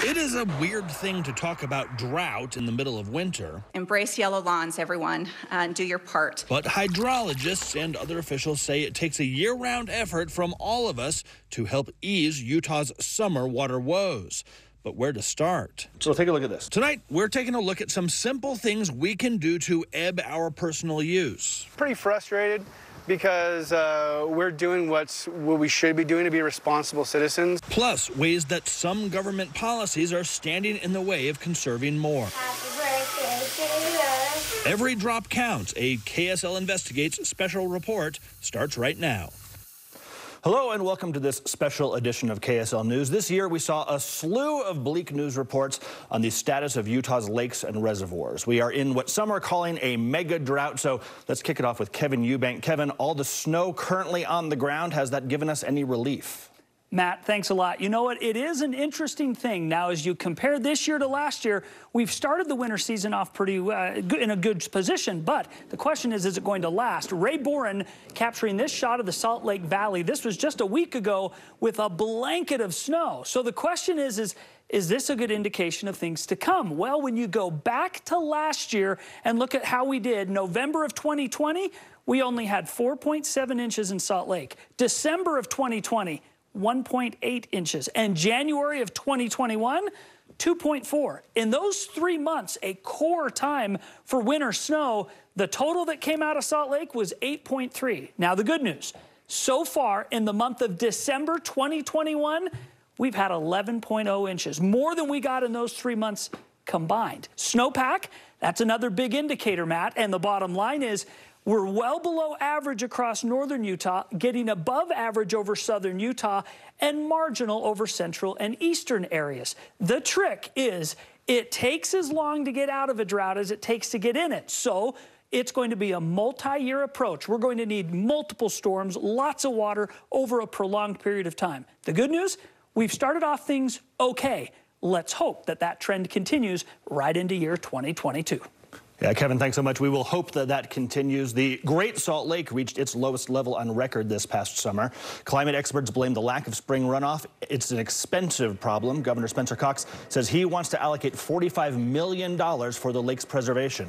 It is a weird thing to talk about drought in the middle of winter. Embrace yellow lawns, everyone, and do your part. But hydrologists and other officials say it takes a year-round effort from all of us to help ease Utah's summer water woes. But where to start? So take a look at this. Tonight, we're taking a look at some simple things we can do to ebb our personal use. Pretty frustrated because we're doing what we should be doing to be responsible citizens. Plus, ways that some government policies are standing in the way of conserving more. Happy birthday to us. Every drop counts. A KSL Investigates special report starts right now. Hello and welcome to this special edition of KSL News. This year we saw a slew of bleak news reports on the status of Utah's lakes and reservoirs. We are in what some are calling a mega drought, so let's kick it off with Kevin Eubank. Kevin, all the snow currently on the ground, has that given us any relief? Matt, thanks a lot. You know what? It is an interesting thing. Now, as you compare this year to last year, we've started the winter season off pretty in a good position, but the question is it going to last? Ray Boren capturing this shot of the Salt Lake Valley. This was just a week ago with a blanket of snow. So the question is this a good indication of things to come? Well, when you go back to last year and look at how we did, November of 2020, we only had 4.7 inches in Salt Lake. December of 2020, 1.8 inches. And January of 2021, 2.4. In those 3 months, a core time for winter snow, the total that came out of Salt Lake was 8.3. Now, the good news, so far in the month of December 2021, we've had 11.0 inches, more than we got in those 3 months combined. Snowpack, that's another big indicator, Matt. And the bottom line is, we're well below average across northern Utah, getting above average over southern Utah, and marginal over central and eastern areas. The trick is it takes as long to get out of a drought as it takes to get in it. So it's going to be a multi-year approach. We're going to need multiple storms, lots of water over a prolonged period of time. The good news, we've started off things okay. Let's hope that that trend continues right into year 2022. Yeah, Kevin, thanks so much. We will hope that that continues. The Great Salt Lake reached its lowest level on record this past summer. Climate experts blame the lack of spring runoff. It's an expensive problem. Governor Spencer Cox says he wants to allocate $45 million for the lake's preservation.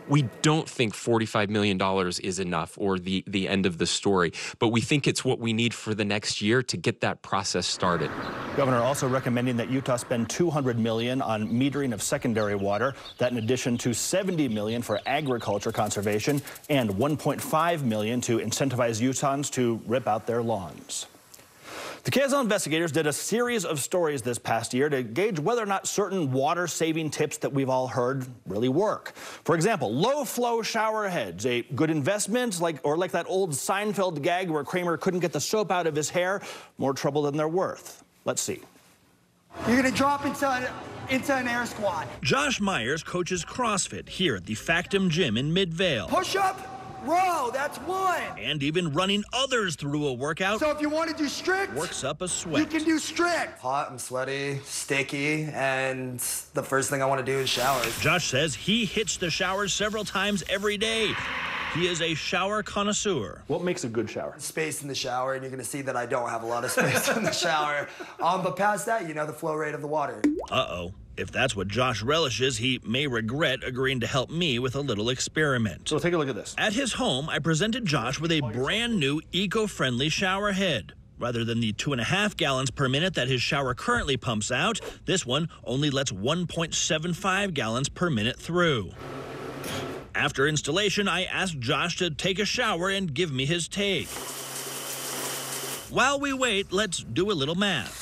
We don't think $45 million is enough or the end of the story, but we think it's what we need for the next year to get that process started. Governor also recommending that Utah spend $200 million on metering of secondary water, that in addition to $70 million for agriculture conservation and $1.5 million to incentivize Utahns to rip out their lawns. The KSL investigators did a series of stories this past year to gauge whether or not certain water-saving tips that we've all heard really work. For example, low-flow shower heads, a good investment, like that old Seinfeld gag where Kramer couldn't get the soap out of his hair, more trouble than they're worth. Let's see. You're gonna drop into an air squat. Josh Myers coaches CrossFit here at the Factum Gym in Midvale. Push up. Row, that's one. And even running others through a workout. So if you want to do strict, works up a sweat. You can do strict. Hot, I'm sweaty, sticky, and the first thing I want to do is shower. Josh says he hits the shower several times every day. He is a shower connoisseur. What makes a good shower? Space in the shower, and you're going to see that I don't have a lot of space in the shower. But past that, you know, the flow rate of the water. Uh-oh. If that's what Josh relishes, he may regret agreeing to help me with a little experiment. So take a look at this. At his home, I presented Josh with a brand new eco-friendly shower head. Rather than the 2.5 gallons per minute that his shower currently pumps out, this one only lets 1.75 gallons per minute through. After installation, I asked Josh to take a shower and give me his take. While we wait, let's do a little math.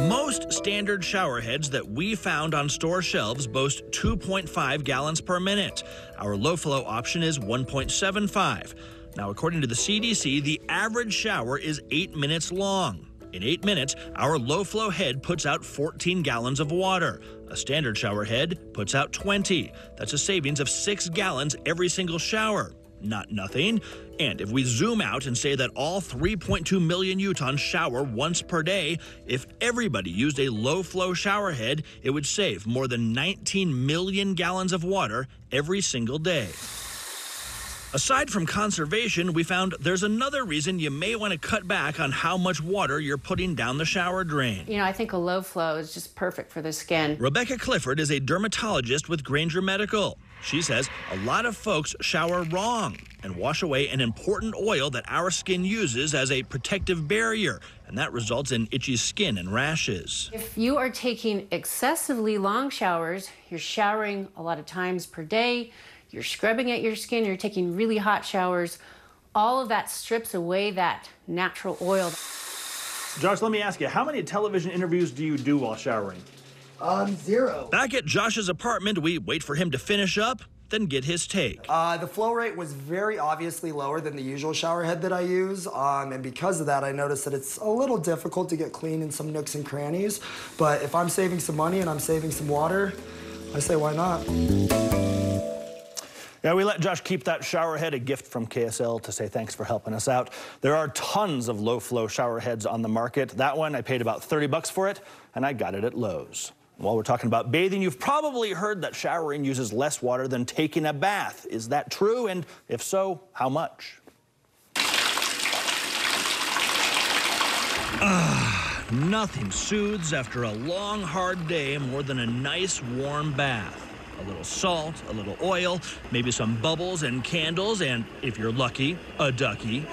Most standard shower heads that we found on store shelves boast 2.5 gallons per minute. Our low-flow option is 1.75. Now, according to the CDC, the average shower is 8 minutes long. In 8 minutes, our low-flow head puts out 14 gallons of water. A standard shower head puts out 20. That's a savings of 6 gallons every single shower. Not nothing. And if we zoom out and say that all 3.2 million Utahns shower once per day, if everybody used a low-flow shower head, it would save more than 19 million gallons of water every single day. Aside from conservation, we found there's another reason you may want to cut back on how much water you're putting down the shower drain. You know, I think a low flow is just perfect for the skin. Rebecca Clifford is a dermatologist with Granger Medical. She says a lot of folks shower wrong and wash away an important oil that our skin uses as a protective barrier, and that results in itchy skin and rashes. If you are taking excessively long showers, you're showering a lot of times per day, you're scrubbing at your skin, you're taking really hot showers, all of that strips away that natural oil. Josh, let me ask you, how many television interviews do you do while showering? 0. Back at Josh's apartment, we wait for him to finish up, then get his take. The flow rate was very obviously lower than the usual shower head that I use, and because of that, I noticed that it's a little difficult to get clean in some nooks and crannies, but if I'm saving some money and I'm saving some water, I say why not? Yeah, we let Josh keep that shower head, a gift from KSL, to say thanks for helping us out. There are tons of low-flow shower heads on the market. That one, I paid about $30 for it, and I got it at Lowe's. While we're talking about bathing, you've probably heard that showering uses less water than taking a bath. Is that true? And if so, how much? Nothing soothes after a long, hard day more than a nice, warm bath. A little salt, a little oil, maybe some bubbles and candles, and, if you're lucky, a ducky.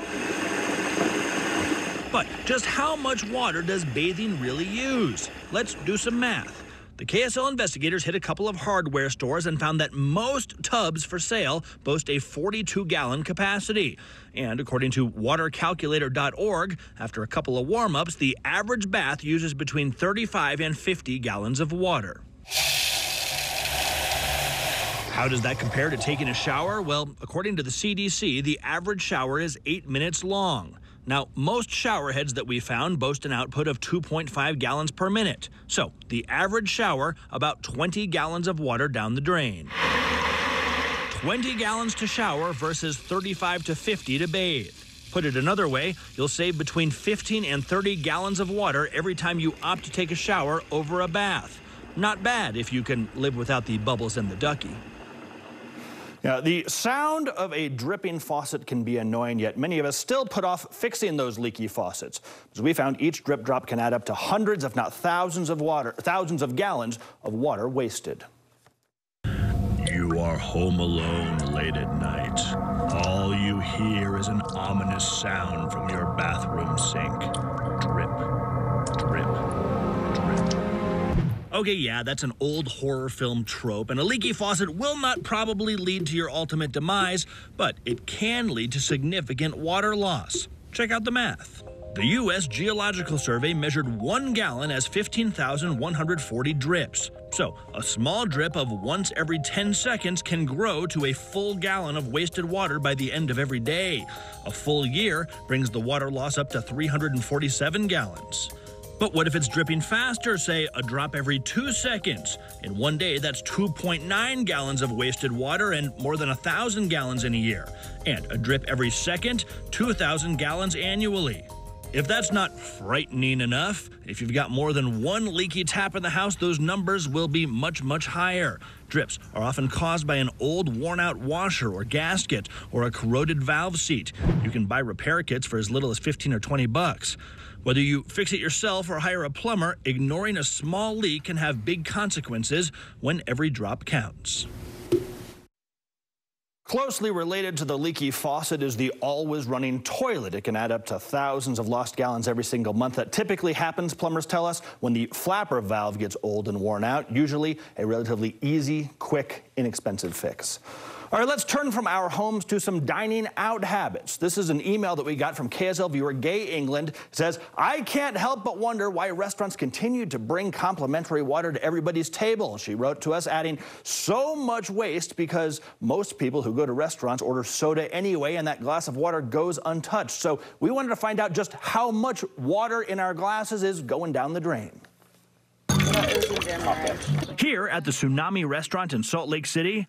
But just how much water does bathing really use? Let's do some math. The KSL investigators hit a couple of hardware stores and found that most tubs for sale boast a 42-gallon capacity. And according to watercalculator.org, after a couple of warm-ups, the average bath uses between 35 and 50 gallons of water. How does that compare to taking a shower? Well, according to the CDC, the average shower is 8 minutes long. Now, most shower heads that we found boast an output of 2.5 gallons per minute. So, the average shower, about 20 gallons of water down the drain. 20 gallons to shower versus 35 to 50 to bathe. Put it another way, you'll save between 15 and 30 gallons of water every time you opt to take a shower over a bath. Not bad if you can live without the bubbles and the ducky. Now, the sound of a dripping faucet can be annoying, yet many of us still put off fixing those leaky faucets. As we found, each drip drop can add up to hundreds, if not thousands of gallons of water wasted. You are home alone late at night. All you hear is an ominous sound from your bathroom sink. Drip, drip, drip. Okay, yeah, that's an old horror film trope, and a leaky faucet will not probably lead to your ultimate demise, but it can lead to significant water loss. Check out the math. The U.S. Geological Survey measured 1 gallon as 15,140 drips. So, a small drip of once every 10 seconds can grow to a full gallon of wasted water by the end of every day. A full year brings the water loss up to 347 gallons. But what if it's dripping faster, say a drop every 2 seconds? In one day, that's 2.9 gallons of wasted water and more than 1,000 gallons in a year. And a drip every second, 2,000 gallons annually. If that's not frightening enough, if you've got more than one leaky tap in the house, those numbers will be much, much higher. Drips are often caused by an old, worn-out washer or gasket or a corroded valve seat. You can buy repair kits for as little as $15 or $20. Whether you fix it yourself or hire a plumber, ignoring a small leak can have big consequences when every drop counts. Closely related to the leaky faucet is the always running toilet. It can add up to thousands of lost gallons every single month. That typically happens, plumbers tell us, when the flapper valve gets old and worn out. Usually a relatively easy, quick, inexpensive fix. All right, let's turn from our homes to some dining out habits. This is an email that we got from KSL viewer Gay England. It says, I can't help but wonder why restaurants continue to bring complimentary water to everybody's table. She wrote to us, adding, so much waste because most people who go to restaurants order soda anyway, and that glass of water goes untouched. So we wanted to find out just how much water in our glasses is going down the drain. Here at the Tsunami restaurant in Salt Lake City,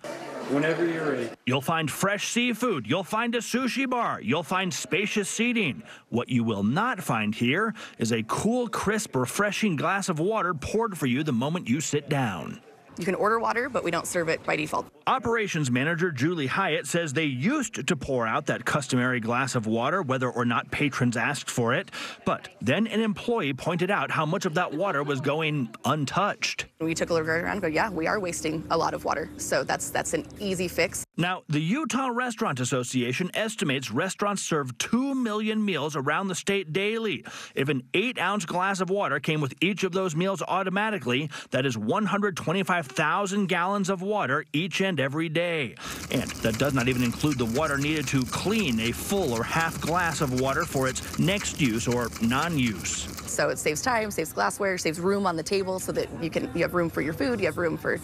whenever you're ready, you'll find fresh seafood, you'll find a sushi bar, you'll find spacious seating. What you will not find here is a cool, crisp, refreshing glass of water poured for you the moment you sit down. You can order water, but we don't serve it by default. Operations manager Julie Hyatt says they used to pour out that customary glass of water whether or not patrons asked for it. But then an employee pointed out how much of that water was going untouched. We took a look around and go, yeah, we are wasting a lot of water. So that's an easy fix. Now, the Utah Restaurant Association estimates restaurants serve 2 million meals around the state daily. If an 8-ounce glass of water came with each of those meals automatically, that is 125,000 gallons of water each and every day. And that does not even include the water needed to clean a full or half glass of water for its next use or non-use. So it saves time, saves glassware, saves room on the table so that you have room for your food, you have room for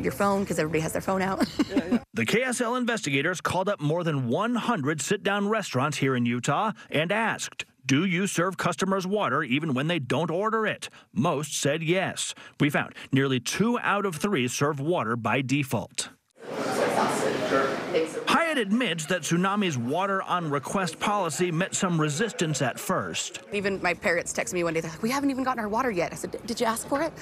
your phone because everybody has their phone out. The KSL investigators called up more than 100 sit-down restaurants here in Utah and asked, do you serve customers water even when they don't order it? Most said yes. We found nearly 2 out of 3 serve water by default. Hyatt admits that Tsunami's water on request policy met some resistance at first. Even my parents texted me one day, they're like, we haven't even gotten our water yet. I said, did you ask for it?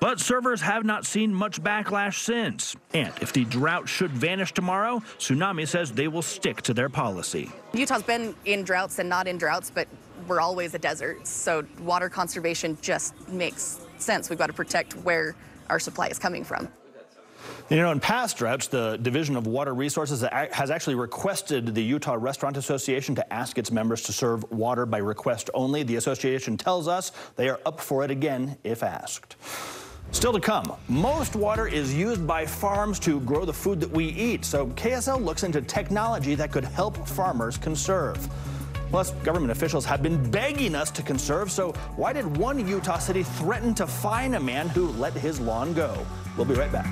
But servers have not seen much backlash since. And if the drought should vanish tomorrow, Tsunami says they will stick to their policy. Utah's been in droughts and not in droughts, but we're always a desert. So water conservation just makes sense. We've got to protect where our supply is coming from. You know, in past droughts, the Division of Water Resources has actually requested the Utah Restaurant Association to ask its members to serve water by request only. The association tells us they are up for it again if asked. Still to come, most water is used by farms to grow the food that we eat, so KSL looks into technology that could help farmers conserve. Plus, government officials have been begging us to conserve, so why did one Utah city threaten to fine a man who let his lawn go? We'll be right back.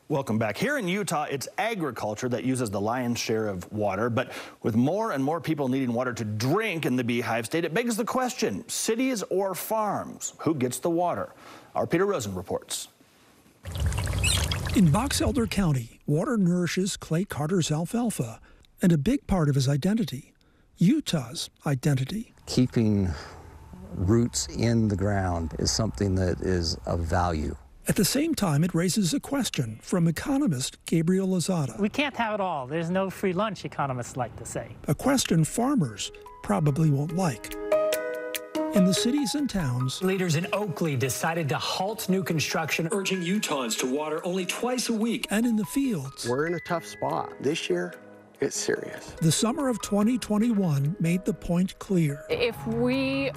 Welcome back. Here in Utah, it's agriculture that uses the lion's share of water, but with more and more people needing water to drink in the Beehive State, it begs the question, cities or farms, who gets the water? Our Peter Rosen reports. In Box Elder County, water nourishes Clay Carter's alfalfa, and a big part of his identity, Utah's identity. Keeping roots in the ground is something that is of value. At the same time, it raises a question from economist Gabriel Lozada. We can't have it all. There's no free lunch, economists like to say. A question farmers probably won't like. In the cities and towns, leaders in Oakley decided to halt new construction, urging Utahns to water only twice a week. And in the fields, we're in a tough spot. This year, it's serious. The summer of 2021 made the point clear. If we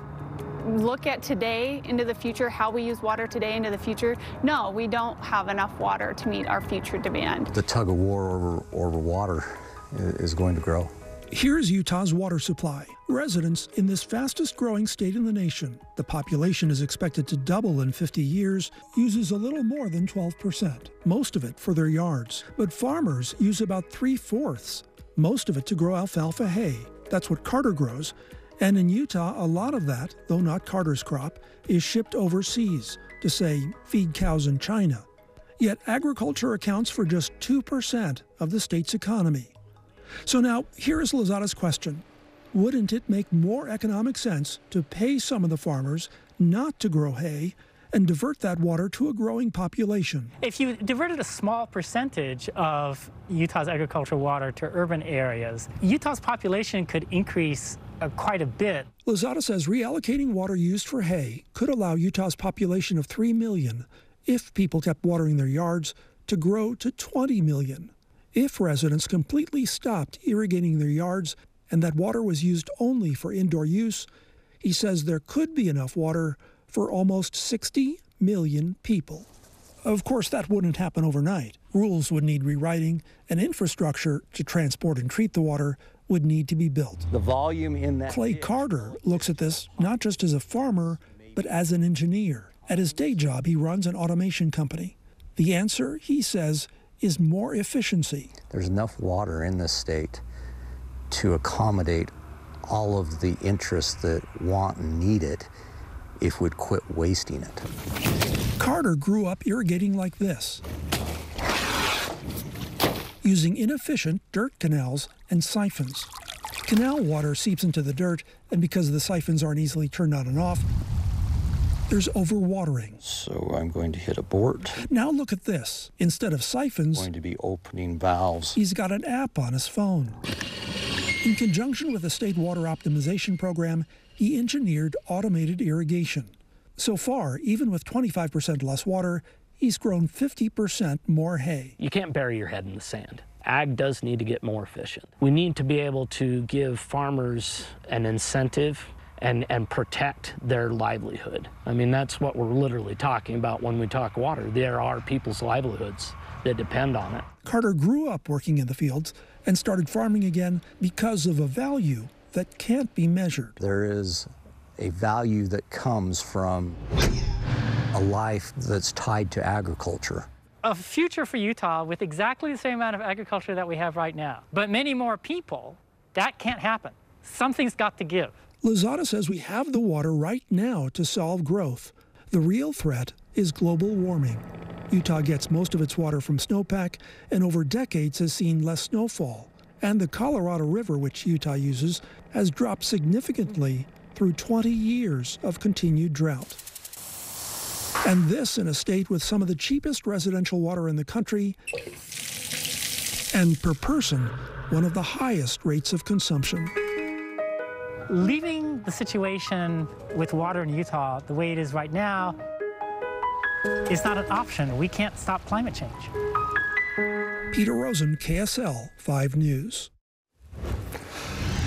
look at today into the future, how we use water today into the future, no, we don't have enough water to meet our future demand. The tug of war over water is going to grow. Here's Utah's water supply. Residents in this fastest growing state in the nation, the population is expected to double in 50 years, uses a little more than 12%, most of it for their yards. But farmers use about 3/4, most of it to grow alfalfa hay. That's what Carter grows. And in Utah, a lot of that, though not Carter's crop, is shipped overseas to, say, feed cows in China. Yet agriculture accounts for just 2% of the state's economy. So now, here is Lozada's question. Wouldn't it make more economic sense to pay some of the farmers not to grow hay and divert that water to a growing population? If you diverted a small percentage of Utah's agricultural water to urban areas, Utah's population could increase quite a bit. Lozada says reallocating water used for hay could allow Utah's population of 3 million, if people kept watering their yards, to grow to 20 million. If residents completely stopped irrigating their yards and that water was used only for indoor use, he says there could be enough water for almost 60 million people. Of course, that wouldn't happen overnight. Rules would need rewriting, and infrastructure to transport and treat the water would need to be built. The volume in that... Clay Carter looks at this not just as a farmer, but as an engineer. At his day job, he runs an automation company. The answer, he says, is more efficiency. There's enough water in this state to accommodate all of the interests that want and need it if we'd quit wasting it. Carter grew up irrigating like this, using inefficient dirt canals and siphons. Canal water seeps into the dirt, and because the siphons aren't easily turned on and off, There's overwatering. So I'm going to hit abort. Now look at this. Instead of siphons, Going to be opening valves. he's got an app on his phone. In conjunction with the state water optimization program, he engineered automated irrigation. So far, even with 25% less water, he's grown 50% more hay. You can't bury your head in the sand. Ag does need to get more efficient. We need to be able to give farmers an incentive and protect their livelihood. I mean, that's what we're literally talking about when we talk water. There are people's livelihoods that depend on it. Carter grew up working in the fields and started farming again because of a value that can't be measured. There is a value that comes from a life that's tied to agriculture. A future for Utah with exactly the same amount of agriculture that we have right now, but many more people, that can't happen. Something's got to give. Lozada says we have the water right now to solve growth. The real threat is global warming. Utah gets most of its water from snowpack and over decades has seen less snowfall. And the Colorado River, which Utah uses, has dropped significantly through 20 years of continued drought. And this in a state with some of the cheapest residential water in the country and per person, one of the highest rates of consumption. Leaving the situation with water in Utah the way it is right now is not an option. We can't stop climate change. Peter Rosen, KSL 5 News.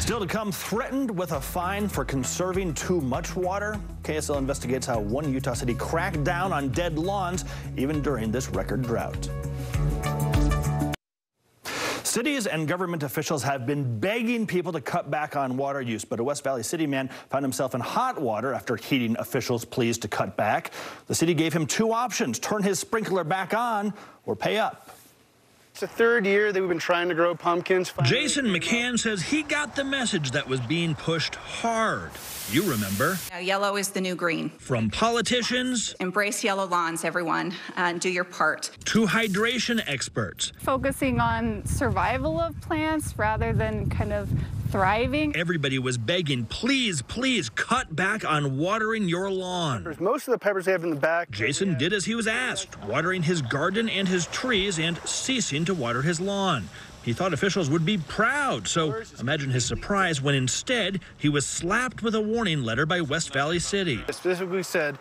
Still to come, threatened with a fine for conserving too much water. KSL investigates how one Utah city cracked down on dead lawns even during this record drought. Cities and government officials have been begging people to cut back on water use, but a West Valley City man found himself in hot water after heeding officials' pleas to cut back. The city gave him two options: turn his sprinkler back on or pay up. It's the third year that we've been trying to grow pumpkins. Jason McCann says he got the message that was being pushed hard. You remember. Yellow is the new green. From politicians. Embrace yellow lawns, everyone, and do your part. To hydration experts. Focusing on survival of plants rather than kind of thriving. Everybody was begging, please, please cut back on watering your lawn. Most of the peppers they have in the back. Jason did as he was asked, watering his garden and his trees and ceasing to water his lawn. He thought officials would be proud, so imagine his surprise when instead he was slapped with a warning letter by West Valley City. It specifically said,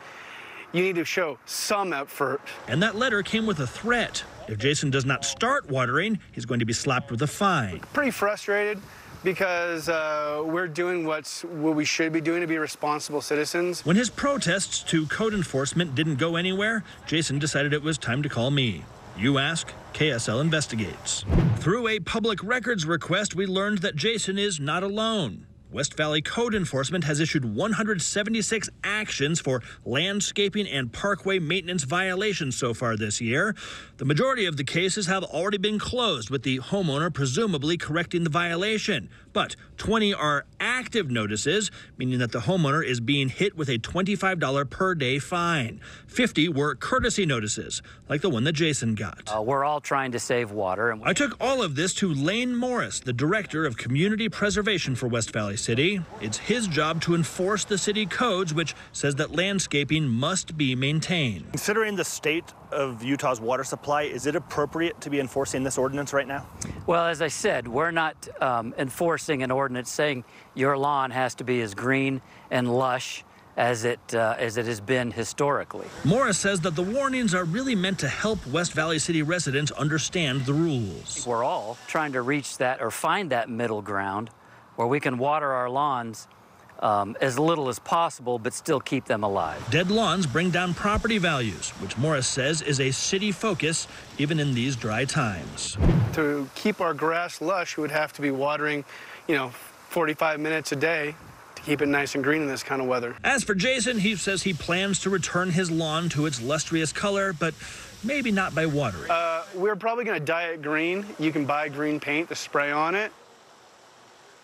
you need to show some effort. And that letter came with a threat. If Jason does not start watering, he's going to be slapped with a fine. Pretty frustrated because we're doing what we should be doing to be responsible citizens. When his protests to code enforcement didn't go anywhere, Jason decided it was time to call me. You ask, KSL investigates. Through a public records request, we learned that Jason is not alone. West Valley Code Enforcement has issued 176 actions for landscaping and parkway maintenance violations so far this year. The majority of the cases have already been closed, with the homeowner presumably correcting the violation. But 20 are active notices, meaning that the homeowner is being hit with a $25 per day fine. 50 were courtesy notices, like the one that Jason got. We're all trying to save water. I took all of this to Lane Morris, the Director of Community Preservation for West Valley City. It's his job to enforce the city codes, which says that landscaping must be maintained. Considering the state of Utah's water supply, is it appropriate to be enforcing this ordinance right now? Well, as I said, we're not enforcing an ordinance saying your lawn has to be as green and lush as it has been historically. Morris says that the warnings are really meant to help West Valley City residents understand the rules. We're all trying to reach that or find that middle ground where we can water our lawns as little as possible, but still keep them alive. Dead lawns bring down property values, which Morris says is a city focus, even in these dry times. To keep our grass lush, we would have to be watering, 45 minutes a day to keep it nice and green in this kind of weather. As for Jason, he says he plans to return his lawn to its lustrous color, but maybe not by watering. We're probably going to dye it green. You can buy green paint to spray on it.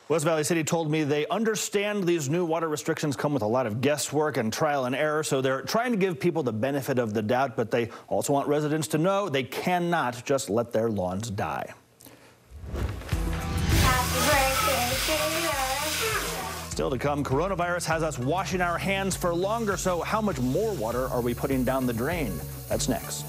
West Valley City told me they understand these new water restrictions come with a lot of guesswork and trial and error, so they're trying to give people the benefit of the doubt, but they also want residents to know they cannot just let their lawns die. Happy birthday to us. Still to come, coronavirus has us washing our hands for longer, so how much more water are we putting down the drain? That's next.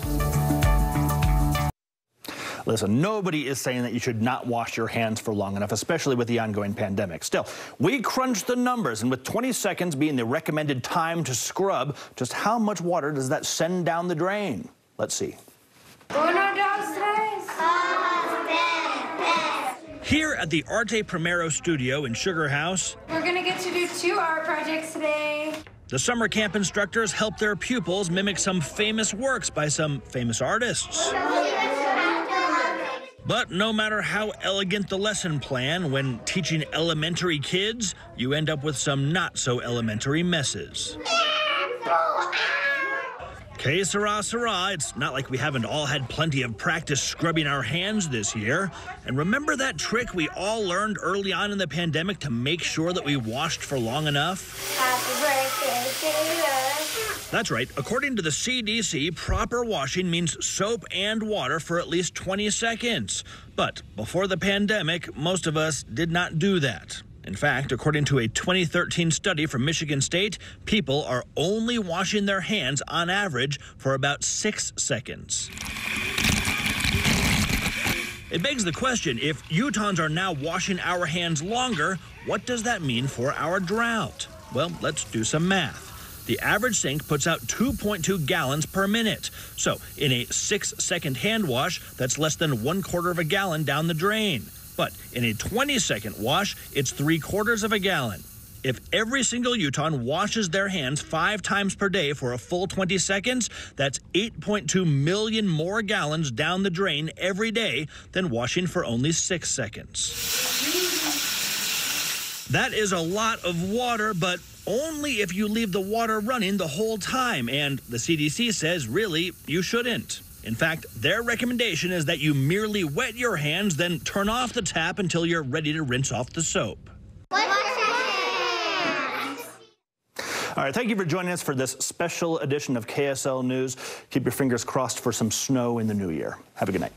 Listen, nobody is saying that you should not wash your hands for long enough, especially with the ongoing pandemic. Still, we crunched the numbers, and with 20 seconds being the recommended time to scrub, just how much water does that send down the drain? Let's see. Here at the Arte Primero studio in Sugar House, we're gonna get to do 2 art projects today. The summer camp instructors help their pupils mimic some famous works by some famous artists. But no matter how elegant the lesson plan, when teaching elementary kids, you end up with some not-so-elementary messes. Que sera, sera. It's not like we haven't all had plenty of practice scrubbing our hands this year. And remember that trick we all learned early on in the pandemic to make sure that we washed for long enough? Happy birthday to us. That's right. According to the CDC, proper washing means soap and water for at least 20 seconds. But before the pandemic, most of us did not do that. In fact, according to a 2013 study from Michigan State, people are only washing their hands on average for about 6 seconds. It begs the question, if Utahns are now washing our hands longer, what does that mean for our drought? Well, let's do some math. The average sink puts out 2.2 gallons per minute. So in a 6-second hand wash, that's less than 1/4 of a gallon down the drain. But in a 20-second wash, it's 3/4 of a gallon. If every single Utahn washes their hands 5 times per day for a full 20 seconds, that's 8.2 million more gallons down the drain every day than washing for only 6 seconds. That is a lot of water, but only if you leave the water running the whole time, and the CDC says, really, you shouldn't. In fact, their recommendation is that you merely wet your hands, then turn off the tap until you're ready to rinse off the soap. All right, thank you for joining us for this special edition of KSL News. Keep your fingers crossed for some snow in the new year. Have a good night.